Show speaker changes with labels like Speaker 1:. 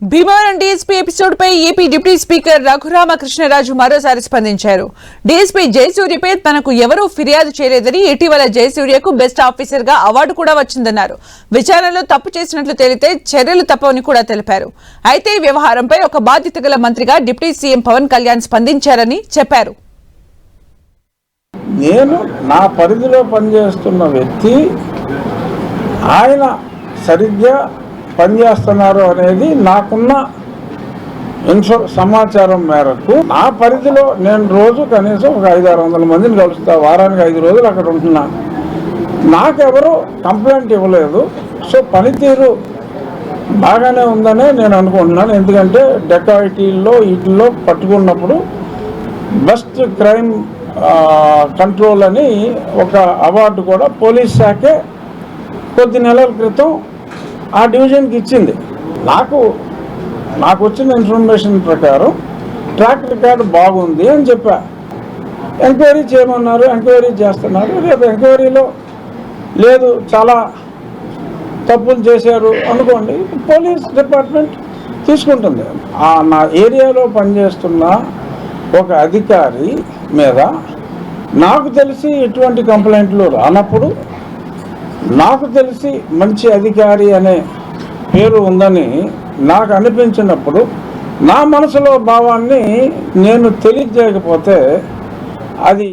Speaker 1: Bhimavaram DSP episode పై AP deputy speaker Raghuramakrishnaraju మరోసారి స్పందించారు. DSP జయసూర్యపై తనకు ఎవరూ ఫిర్యాదు చేయలేదని, ఇటీవల జయసూర్యకు బెస్ట్ ఆఫీసర్ గా అవార్డు కూడా వచ్చిందన్నారు. విచారణలో తప్పు చేసినట్లు తేలితే చర్యలు తప్పవని కూడా తెలిపారు. అయితే ఈ వ్యవహారంపై ఒక బాధ్యత గల మంత్రిగా డిప్యూటీ సీఎం పవన్ కళ్యాణ్ స్పందించారని చెప్పారు.
Speaker 2: నేను నా పరిధిలో పనిచేస్తున్న వ్యక్తి ఆయన సరిగ్గా పనిచేస్తున్నారు అనేది నాకున్న సమాచారం మేరకు నా పరిధిలో నేను రోజు కనీసం ఒక 500-600 మందిని కలుస్తా. వారానికి 5 రోజులు అక్కడ ఉంటున్నా. నాకెవరూ కంప్లైంట్ ఇవ్వలేదు. సో పనితీరు బాగానే ఉందనే నేను అనుకుంటున్నాను. ఎందుకంటే డెకాయిటీల్లో వీటిల్లో పట్టుకున్నప్పుడు బెస్ట్ క్రైమ్ కంట్రోల్ అని ఒక అవార్డు కూడా పోలీస్ శాఖే కొద్ది నెలల క్రితం ఆ డివిజన్కి ఇచ్చింది. నాకు వచ్చిన ఇన్ఫర్మేషన్ ప్రకారం ట్రాక్ రికార్డు బాగుంది అని చెప్పా. ఎంక్వైరీ చేయమన్నారు, ఎంక్వైరీ చేస్తున్నారు. రేపు ఎంక్వైరీలో లేదు చాలా తప్పులు చేశారు అనుకోండి, పోలీస్ డిపార్ట్మెంట్ తీసుకుంటుంది. నా ఏరియాలో పనిచేస్తున్న ఒక అధికారి మీద నాకు తెలిసి ఎటువంటి కంప్లైంట్లు రానప్పుడు, నాకు తెలిసి మంచి అధికారి అనే పేరు ఉందని నాకు అనిపించినప్పుడు, నా మనసులో భావాన్ని నేను తెలియజేయకపోతే అది